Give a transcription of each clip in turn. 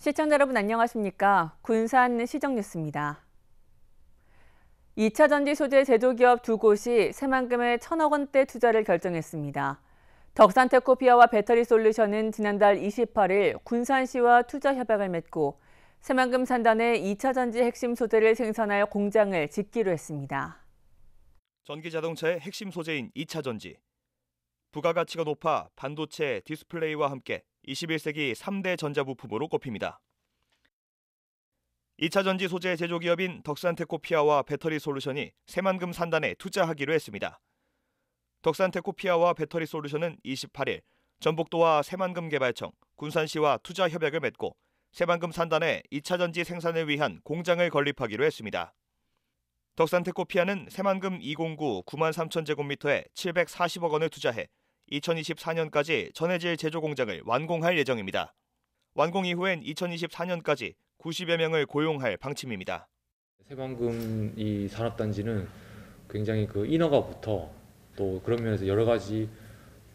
시청자 여러분 안녕하십니까? 군산 시정뉴스입니다. 2차 전지 소재 제조기업 두 곳이 새만금의 1,000억 원대 투자를 결정했습니다. 덕산테코피아와 배터리솔루션은 지난달 28일 군산시와 투자 협약을 맺고 새만금 산단에 2차 전지 핵심 소재를 생산할 공장을 짓기로 했습니다. 전기자동차의 핵심 소재인 2차 전지. 부가가치가 높아 반도체, 디스플레이와 함께 21세기 3대 전자부품으로 꼽힙니다. 2차 전지 소재 제조기업인 덕산테코피아와 배터리솔루션이 새만금 산단에 투자하기로 했습니다. 덕산테코피아와 배터리솔루션은 28일 전북도와 새만금 개발청, 군산시와 투자 협약을 맺고 새만금 산단에 2차 전지 생산을 위한 공장을 건립하기로 했습니다. 덕산테코피아는 새만금 209 93,000제곱미터에 740억 원을 투자해 2024년까지 전해질 제조 공장을 완공할 예정입니다. 완공 이후엔 2024년까지 90여 명을 고용할 방침입니다. 새만금 이 산업단지는 굉장히 인허가부터 또 그런 면에서 여러 가지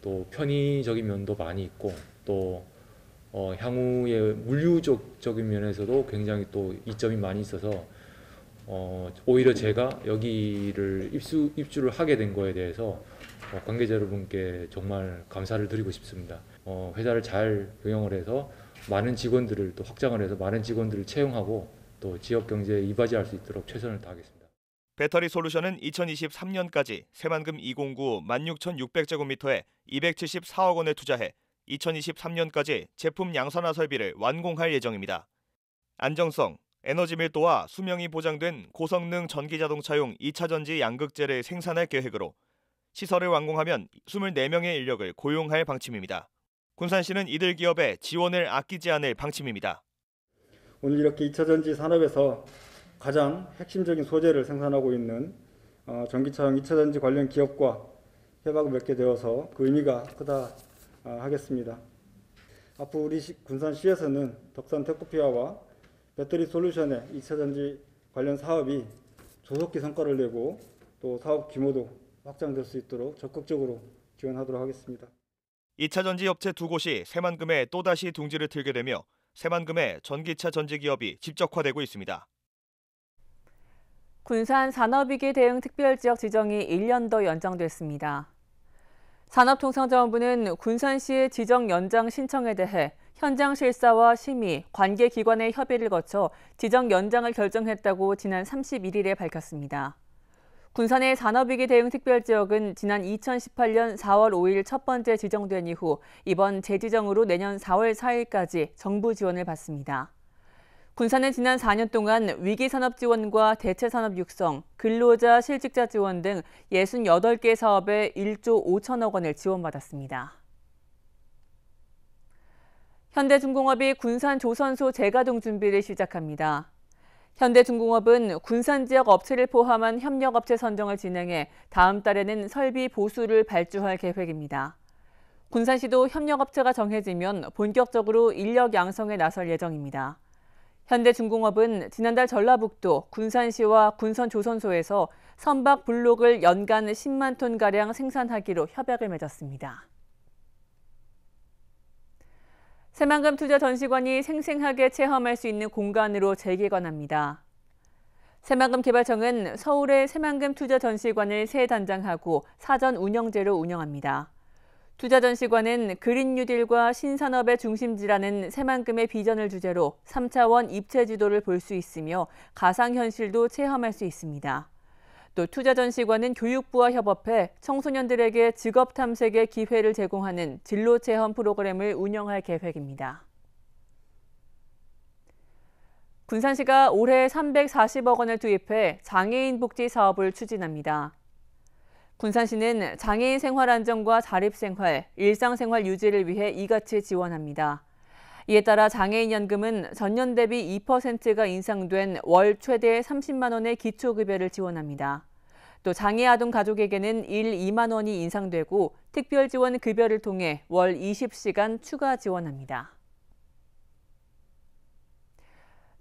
또 편의적인 면도 많이 있고 또 향후에 물류적인 면에서도 굉장히 또 이점이 많이 있어서 오히려 제가 여기를 입주를 하게 된 거에 대해서 관계자 여러분께 정말 감사를 드리고 싶습니다. 회사를 잘 경영을 해서 많은 직원들을 또 확장을 해서 많은 직원들을 채용하고 또 지역 경제에 이바지할 수 있도록 최선을 다하겠습니다. 배터리 솔루션은 2023년까지 새만금 209 16,600제곱미터에 274억 원을 투자해 2023년까지 제품 양산화 설비를 완공할 예정입니다. 안정성, 에너지 밀도와 수명이 보장된 고성능 전기자동차용 2차 전지 양극재를 생산할 계획으로 시설을 완공하면 24명의 인력을 고용할 방침입니다. 군산시는 이들 기업에 지원을 아끼지 않을 방침입니다. 오늘 이렇게 2차 전지 산업에서 가장 핵심적인 소재를 생산하고 있는 전기차용 2차 전지 관련 기업과 협약을 맺게 되어서 그 의미가 크다 하겠습니다. 앞으로 우리 군산시에서는 덕산테코피아와 배터리솔루션의 2차 전지 관련 사업이 조속히 성과를 내고 또 사업 규모도 확장될 수 있도록 적극적으로 지원하도록 하겠습니다. 2차 전지 업체 두 곳이 새만금에 또다시 둥지를 틀게 되며 새만금의 전기차 전지기업이 집적화되고 있습니다. 군산 산업위기 대응 특별지역 지정이 1년 더 연장됐습니다. 산업통상자원부는 군산시의 지정 연장 신청에 대해 현장 실사와 심의, 관계기관의 협의를 거쳐 지정 연장을 결정했다고 지난 31일에 밝혔습니다. 군산의 산업위기 대응 특별지역은 지난 2018년 4월 5일 첫 번째 지정된 이후 이번 재지정으로 내년 4월 4일까지 정부 지원을 받습니다. 군산은 지난 4년 동안 위기산업 지원과 대체산업 육성, 근로자 실직자 지원 등 68개 사업에 1조 5천억 원을 지원받았습니다. 현대중공업이 군산 조선소 재가동 준비를 시작합니다. 현대중공업은 군산 지역 업체를 포함한 협력업체 선정을 진행해 다음 달에는 설비 보수를 발주할 계획입니다. 군산시도 협력업체가 정해지면 본격적으로 인력 양성에 나설 예정입니다. 현대중공업은 지난달 전라북도 군산시와 군선조선소에서 선박 블록을 연간 10만 톤가량 생산하기로 협약을 맺었습니다. 새만금 투자 전시관이 생생하게 체험할 수 있는 공간으로 재개관합니다. 새만금 개발청은 서울의 새만금 투자 전시관을 새 단장하고 사전 운영제로 운영합니다. 투자 전시관은 그린 뉴딜과 신산업의 중심지라는 새만금의 비전을 주제로 3차원 입체 지도를 볼 수 있으며 가상현실도 체험할 수 있습니다. 또 투자 전시관은 교육부와 협업해 청소년들에게 직업 탐색의 기회를 제공하는 진로 체험 프로그램을 운영할 계획입니다. 군산시가 올해 340억 원을 투입해 장애인 복지 사업을 추진합니다. 군산시는 장애인 생활 안정과 자립생활, 일상생활 유지를 위해 이같이 지원합니다. 이에 따라 장애인 연금은 전년 대비 2%가 인상된 월 최대 30만 원의 기초급여를 지원합니다. 또 장애 아동 가족에게는 일 2만 원이 인상되고 특별지원 급여를 통해 월 20시간 추가 지원합니다.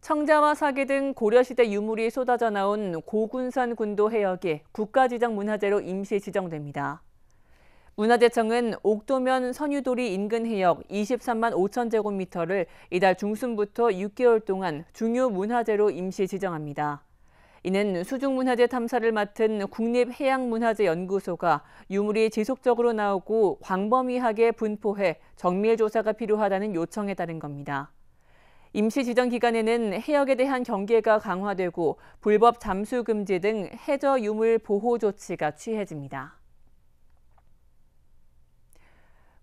청자와 사기 등 고려시대 유물이 쏟아져 나온 고군산 군도 해역이 국가지정 문화재로 임시 지정됩니다. 문화재청은 옥도면 선유도리 인근 해역 23만 5천 제곱미터를 이달 중순부터 6개월 동안 중요 문화재로 임시 지정합니다. 이는 수중문화재 탐사를 맡은 국립해양문화재연구소가 유물이 지속적으로 나오고 광범위하게 분포해 정밀 조사가 필요하다는 요청에 따른 겁니다. 임시 지정 기간에는 해역에 대한 경계가 강화되고 불법 잠수 금지 등 해저 유물 보호 조치가 취해집니다.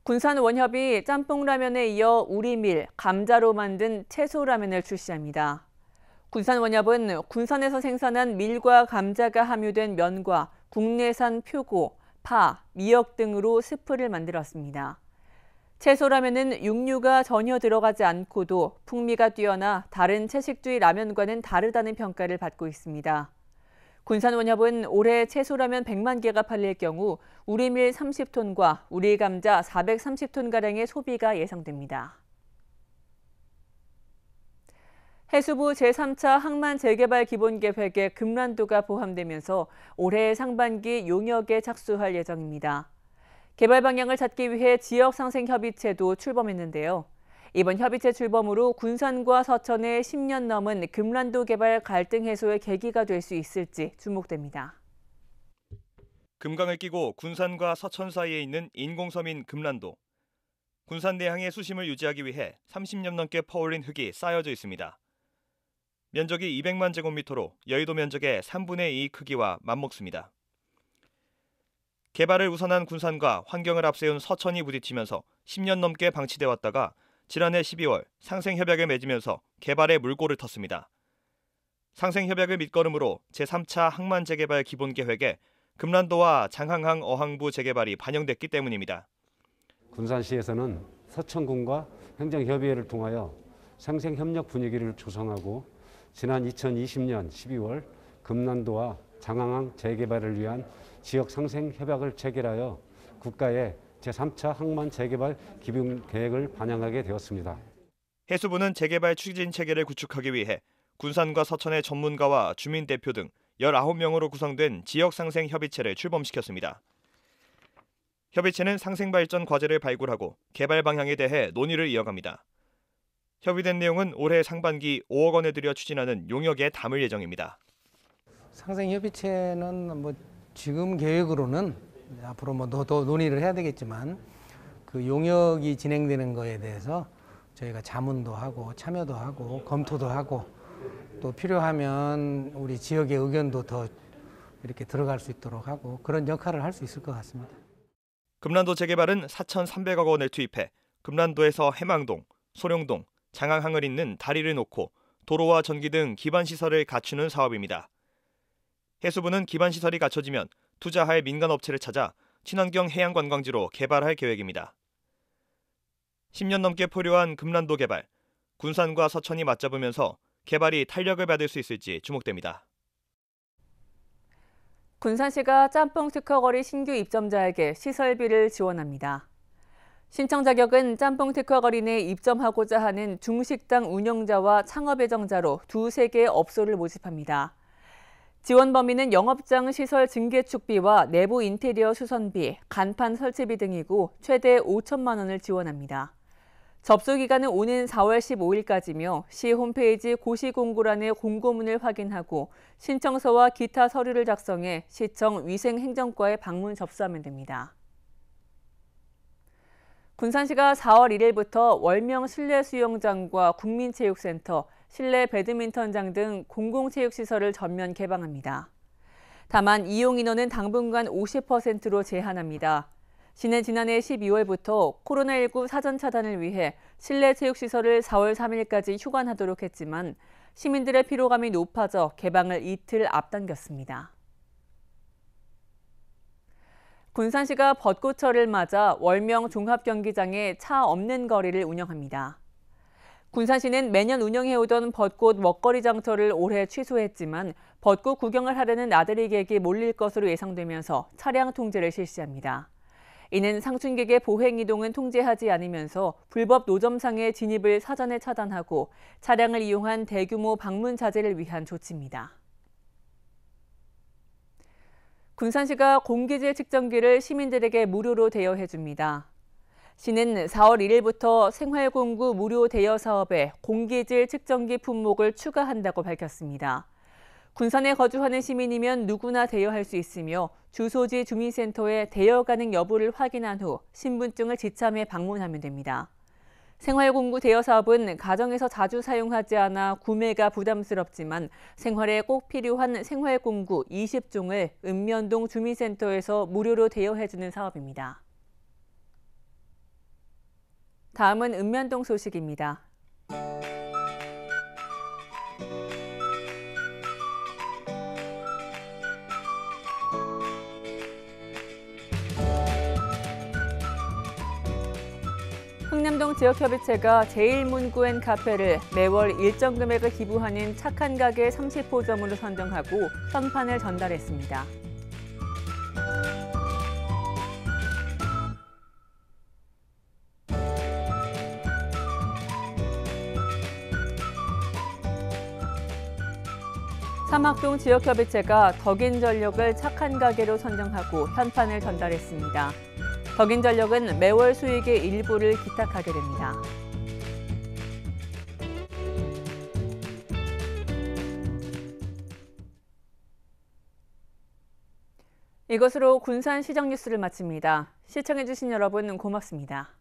군산원협이 짬뽕라면에 이어 우리밀, 감자로 만든 채소라면을 출시합니다. 군산원협은 군산에서 생산한 밀과 감자가 함유된 면과 국내산 표고, 파, 미역 등으로 스프를 만들었습니다. 채소라면은 육류가 전혀 들어가지 않고도 풍미가 뛰어나 다른 채식주의 라면과는 다르다는 평가를 받고 있습니다. 군산원협은 올해 채소라면 100만 개가 팔릴 경우 우리밀 30톤과 우리감자 430톤가량의 소비가 예상됩니다. 해수부 제3차 항만 재개발 기본계획에 금란도가 포함되면서 올해 상반기 용역에 착수할 예정입니다. 개발 방향을 찾기 위해 지역상생협의체도 출범했는데요. 이번 협의체 출범으로 군산과 서천의 10년 넘은 금란도 개발 갈등 해소의 계기가 될 수 있을지 주목됩니다. 금강을 끼고 군산과 서천 사이에 있는 인공섬인 금란도. 군산 내항의 수심을 유지하기 위해 30년 넘게 퍼올린 흙이 쌓여져 있습니다. 면적이 200만 제곱미터로 여의도 면적의 3분의 2 크기와 맞먹습니다. 개발을 우선한 군산과 환경을 앞세운 서천이 부딪히면서 10년 넘게 방치돼 왔다가 지난해 12월 상생협약을 맺으면서 개발에 물꼬를 텄습니다. 상생협약을 밑거름으로 제3차 항만 재개발 기본계획에 금란도와 장항항 어항부 재개발이 반영됐기 때문입니다. 군산시에서는 서천군과 행정협의회를 통하여 상생협력 분위기를 조성하고 지난 2020년 12월 금란도와 장항항 재개발을 위한 지역상생협약을 체결하여 국가의 제3차 항만 재개발 기본계획을 반영하게 되었습니다. 해수부는 재개발 추진 체계를 구축하기 위해 군산과 서천의 전문가와 주민 대표 등 19명으로 구성된 지역상생협의체를 출범시켰습니다. 협의체는 상생발전 과제를 발굴하고 개발 방향에 대해 논의를 이어갑니다. 협의된 내용은 올해 상반기 5억 원을 들여 추진하는 용역에 담을 예정입니다. 상생협의체는 지금 계획으로는 앞으로 더 논의를 해야 되겠지만 그 용역이 진행되는 거에 대해서 저희가 자문도 하고 참여도 하고 검토도 하고 또 필요하면 우리 지역의 의견도 더 이렇게 들어갈 수 있도록 하고 그런 역할을 할 수 있을 것 같습니다. 금란도 재개발은 4,300억 원을 투입해 금란도에서 해망동, 소룡동, 장항항을 잇는 다리를 놓고 도로와 전기 등 기반시설을 갖추는 사업입니다. 해수부는 기반시설이 갖춰지면 투자할 민간업체를 찾아 친환경 해양관광지로 개발할 계획입니다. 10년 넘게 포효한 금란도 개발, 군산과 서천이 맞잡으면서 개발이 탄력을 받을 수 있을지 주목됩니다. 군산시가 짬뽕 특허거리 신규 입점자에게 시설비를 지원합니다. 신청 자격은 짬뽕 특허거리 내에 입점하고자 하는 중식당 운영자와 창업 예정자로 두세 개의 업소를 모집합니다. 지원 범위는 영업장 시설 증개축비와 내부 인테리어 수선비, 간판 설치비 등이고 최대 5천만 원을 지원합니다. 접수 기간은 오는 4월 15일까지며 시 홈페이지 고시공고란의 공고문을 확인하고 신청서와 기타 서류를 작성해 시청 위생행정과에 방문 접수하면 됩니다. 군산시가 4월 1일부터 월명 실내 수영장과 국민체육센터, 실내 배드민턴장 등 공공체육시설을 전면 개방합니다. 다만 이용 인원은 당분간 50%로 제한합니다. 시는 지난해 12월부터 코로나19 사전 차단을 위해 실내 체육시설을 4월 3일까지 휴관하도록 했지만 시민들의 피로감이 높아져 개방을 이틀 앞당겼습니다. 군산시가 벚꽃철을 맞아 월명 종합경기장에 차 없는 거리를 운영합니다. 군산시는 매년 운영해오던 벚꽃 먹거리 장터를 올해 취소했지만 벚꽃 구경을 하려는 나들이객이 몰릴 것으로 예상되면서 차량 통제를 실시합니다. 이는 상춘객의 보행 이동은 통제하지 않으면서 불법 노점상의 진입을 사전에 차단하고 차량을 이용한 대규모 방문 자제를 위한 조치입니다. 군산시가 공기질 측정기를 시민들에게 무료로 대여해 줍니다. 시는 4월 1일부터 생활공구 무료 대여 사업에 공기질 측정기 품목을 추가한다고 밝혔습니다. 군산에 거주하는 시민이면 누구나 대여할 수 있으며 주소지 주민센터에 대여 가능 여부를 확인한 후 신분증을 지참해 방문하면 됩니다. 생활공구 대여 사업은 가정에서 자주 사용하지 않아 구매가 부담스럽지만 생활에 꼭 필요한 생활공구 20종을 읍면동 주민센터에서 무료로 대여해주는 사업입니다. 다음은 읍면동 소식입니다. 흥남동 지역협의체가 제1문구앤 카페를 매월 일정 금액을 기부하는 착한 가게 30호점으로 선정하고 현판을 전달했습니다. 삼학동 지역협의체가 덕인전력을 착한 가게로 선정하고 현판을 전달했습니다. 덕인전력은 매월 수익의 일부를 기탁하게 됩니다. 이것으로 군산시정 뉴스를 마칩니다. 시청해주신 여러분 고맙습니다.